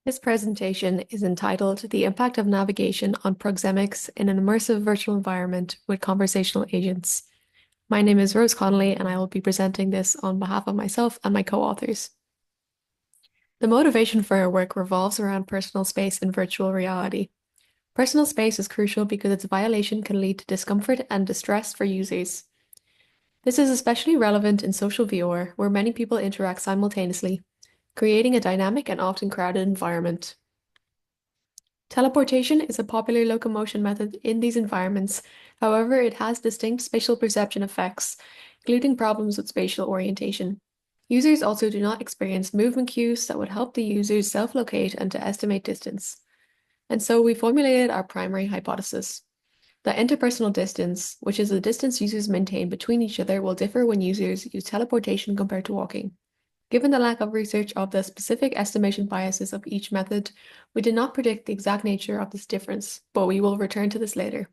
This presentation is entitled The Impact of Navigation on Proxemics in an Immersive Virtual Environment with Conversational Agents. My name is Rose Connolly, and I will be presenting this on behalf of myself and my co-authors. The motivation for our work revolves around personal space in virtual reality. Personal space is crucial because its violation can lead to discomfort and distress for users. This is especially relevant in social VR, where many people interact simultaneously, creating a dynamic and often crowded environment. Teleportation is a popular locomotion method in these environments. However, it has distinct spatial perception effects, including problems with spatial orientation. Users also do not experience movement cues that would help the users self-locate and to estimate distance. And so we formulated our primary hypothesis. The interpersonal distance, which is the distance users maintain between each other, will differ when users use teleportation compared to walking. Given the lack of research of the specific estimation biases of each method, we did not predict the exact nature of this difference, but we will return to this later.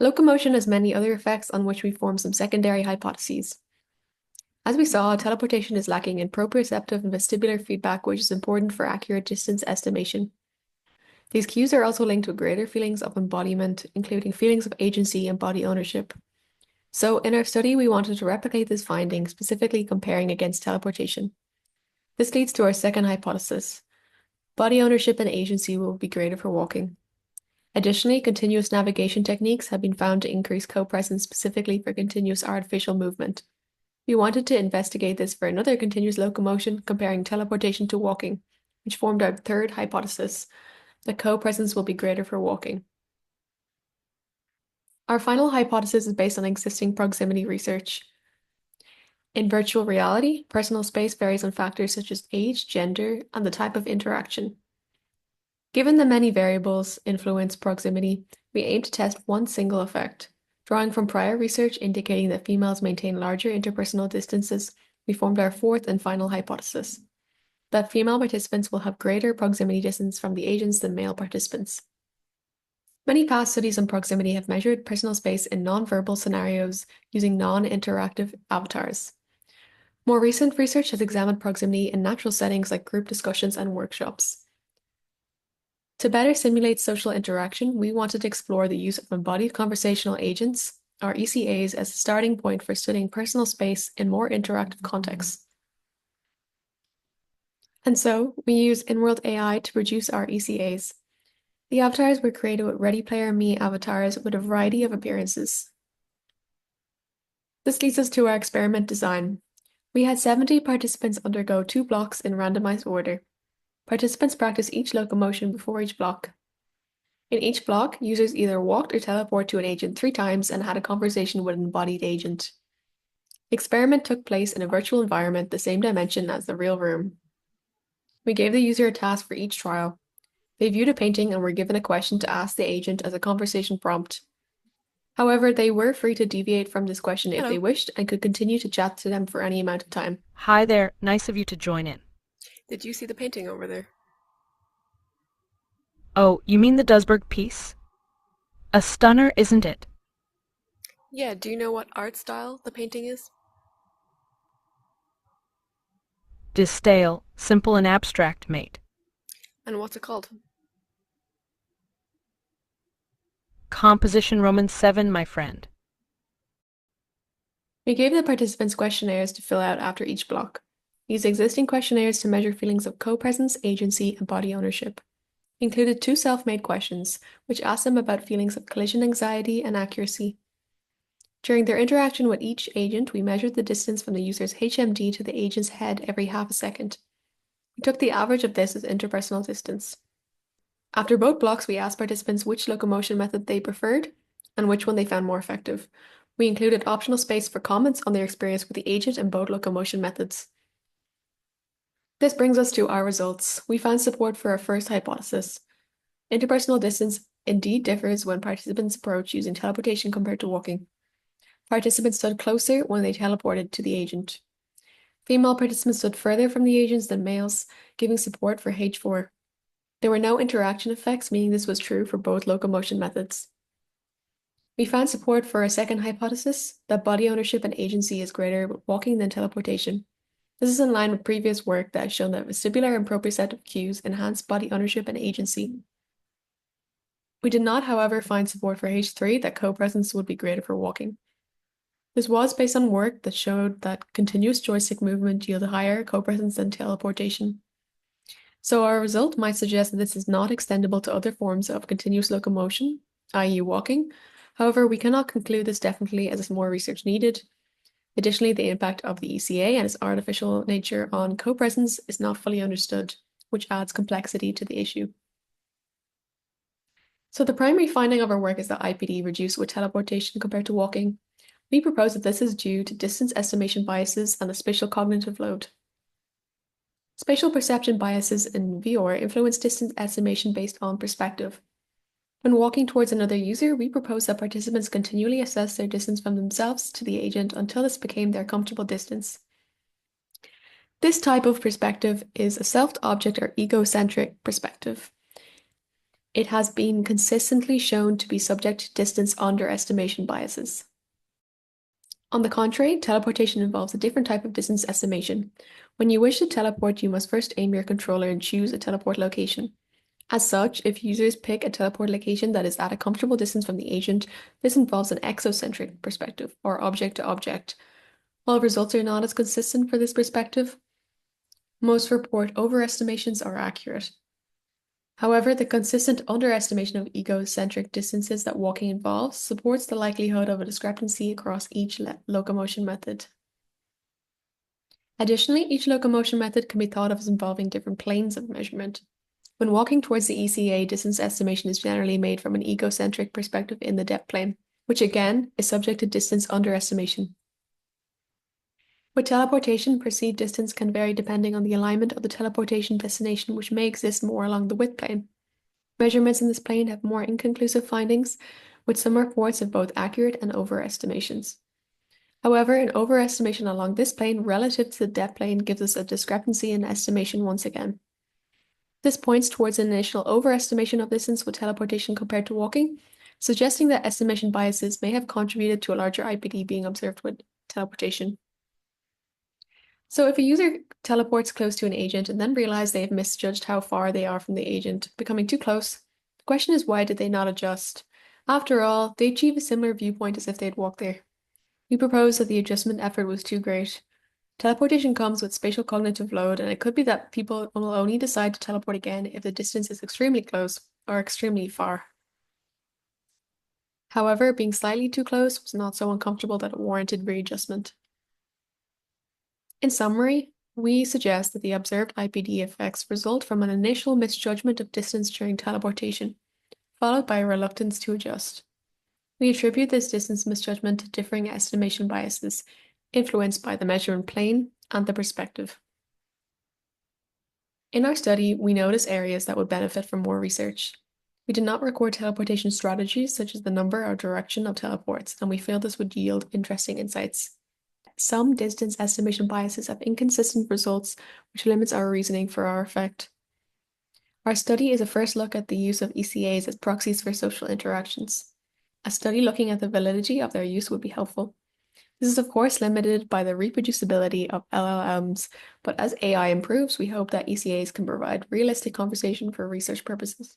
Locomotion has many other effects on which we form some secondary hypotheses. As we saw, teleportation is lacking in proprioceptive and vestibular feedback, which is important for accurate distance estimation. These cues are also linked with greater feelings of embodiment, including feelings of agency and body ownership. So in our study, we wanted to replicate this finding, specifically comparing against teleportation. This leads to our second hypothesis. Body ownership and agency will be greater for walking. Additionally, continuous navigation techniques have been found to increase co-presence specifically for continuous artificial movement. We wanted to investigate this for another continuous locomotion, comparing teleportation to walking, which formed our third hypothesis, that co-presence will be greater for walking. Our final hypothesis is based on existing proximity research. In virtual reality, personal space varies on factors such as age, gender, and the type of interaction. Given the many variables influence proximity, we aim to test one single effect. Drawing from prior research indicating that females maintain larger interpersonal distances, we formed our fourth and final hypothesis, that female participants will have greater proximity distance from the agents than male participants. Many past studies on proximity have measured personal space in non-verbal scenarios using non-interactive avatars. More recent research has examined proximity in natural settings like group discussions and workshops. To better simulate social interaction, we wanted to explore the use of embodied conversational agents, or ECAs, as a starting point for studying personal space in more interactive contexts. And so, we use in-world AI to produce our ECAs. The avatars were created with Ready Player Me avatars with a variety of appearances. This leads us to our experiment design. We had 70 participants undergo 2 blocks in randomized order. Participants practiced each locomotion before each block. In each block, users either walked or teleported to an agent 3 times and had a conversation with an embodied agent. The experiment took place in a virtual environment, the same dimension as the real room. We gave the user a task for each trial. They viewed a painting and were given a question to ask the agent as a conversation prompt. However, they were free to deviate from this question if they wished and could continue to chat to them for any amount of time. Hi there, nice of you to join in. Did you see the painting over there? Oh, you mean the Dusberg piece? A stunner, isn't it? Yeah, do you know what art style the painting is? Stale, simple and abstract, mate. And what's it called? Composition Roman 7, my friend. We gave the participants questionnaires to fill out after each block. We used existing questionnaires to measure feelings of co-presence, agency, and body ownership. We included 2 self-made questions, which asked them about feelings of collision anxiety and accuracy. During their interaction with each agent, we measured the distance from the user's HMD to the agent's head every half a second. We took the average of this as interpersonal distance. After both blocks, we asked participants which locomotion method they preferred and which one they found more effective. We included optional space for comments on their experience with the agent and both locomotion methods. This brings us to our results. We found support for our first hypothesis. Interpersonal distance indeed differs when participants approach using teleportation compared to walking. Participants stood closer when they teleported to the agent. Female participants stood further from the agents than males, giving support for H4. There were no interaction effects, meaning this was true for both locomotion methods. We found support for our second hypothesis, that body ownership and agency is greater with walking than teleportation. This is in line with previous work that has shown that vestibular and proprioceptive cues enhance body ownership and agency. We did not, however, find support for H3 that co-presence would be greater for walking. This was based on work that showed that continuous joystick movement yielded higher co-presence than teleportation. So our result might suggest that this is not extendable to other forms of continuous locomotion, i.e. walking. However, we cannot conclude this definitely as more research needed. Additionally, the impact of the ECA and its artificial nature on co-presence is not fully understood, which adds complexity to the issue. So the primary finding of our work is that IPD reduced with teleportation compared to walking. We propose that this is due to distance estimation biases and the spatial cognitive load. Spatial perception biases in VR influence distance estimation based on perspective. When walking towards another user, we propose that participants continually assess their distance from themselves to the agent until this became their comfortable distance. This type of perspective is a self-object or egocentric perspective. It has been consistently shown to be subject to distance underestimation biases. On the contrary, teleportation involves a different type of distance estimation. When you wish to teleport, you must first aim your controller and choose a teleport location. As such, if users pick a teleport location that is at a comfortable distance from the agent, this involves an exocentric perspective, or object to object. While results are not as consistent for this perspective, most report overestimations are accurate. However, the consistent underestimation of egocentric distances that walking involves supports the likelihood of a discrepancy across each locomotion method. Additionally, each locomotion method can be thought of as involving different planes of measurement. When walking towards the ECA, distance estimation is generally made from an egocentric perspective in the depth plane, which again is subject to distance underestimation. With teleportation, perceived distance can vary depending on the alignment of the teleportation destination, which may exist more along the width plane. Measurements in this plane have more inconclusive findings, with some reports of both accurate and overestimations. However, an overestimation along this plane relative to the depth plane gives us a discrepancy in estimation once again. This points towards an initial overestimation of distance with teleportation compared to walking, suggesting that estimation biases may have contributed to a larger IPD being observed with teleportation. So if a user teleports close to an agent and then realizes they have misjudged how far they are from the agent, becoming too close, the question is, why did they not adjust? After all, they achieve a similar viewpoint as if they'd walked there. We propose that the adjustment effort was too great. Teleportation comes with spatial cognitive load, and it could be that people will only decide to teleport again if the distance is extremely close or extremely far. However, being slightly too close was not so uncomfortable that it warranted readjustment. In summary, we suggest that the observed IPD effects result from an initial misjudgment of distance during teleportation, followed by a reluctance to adjust. We attribute this distance misjudgment to differing estimation biases, influenced by the measurement plane and the perspective. In our study, we notice areas that would benefit from more research. We did not record teleportation strategies such as the number or direction of teleports, and we feel this would yield interesting insights. Some distance estimation biases have inconsistent results, which limits our reasoning for our effect. Our study is a first look at the use of ECAs as proxies for social interactions. A study looking at the validity of their use would be helpful. This is of course limited by the reproducibility of LLMs, but as AI improves, we hope that ECAs can provide realistic conversation for research purposes.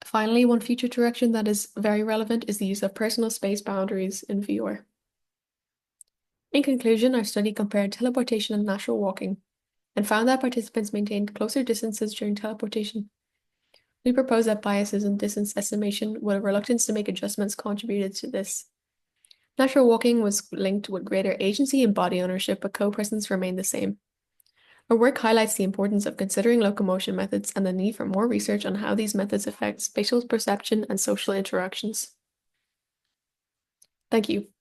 Finally, one future direction that is very relevant is the use of personal space boundaries in VR. In conclusion, our study compared teleportation and natural walking and found that participants maintained closer distances during teleportation. We propose that biases in distance estimation with a reluctance to make adjustments contributed to this. Natural walking was linked with greater agency and body ownership, but co-presence remained the same. Our work highlights the importance of considering locomotion methods and the need for more research on how these methods affect spatial perception and social interactions. Thank you.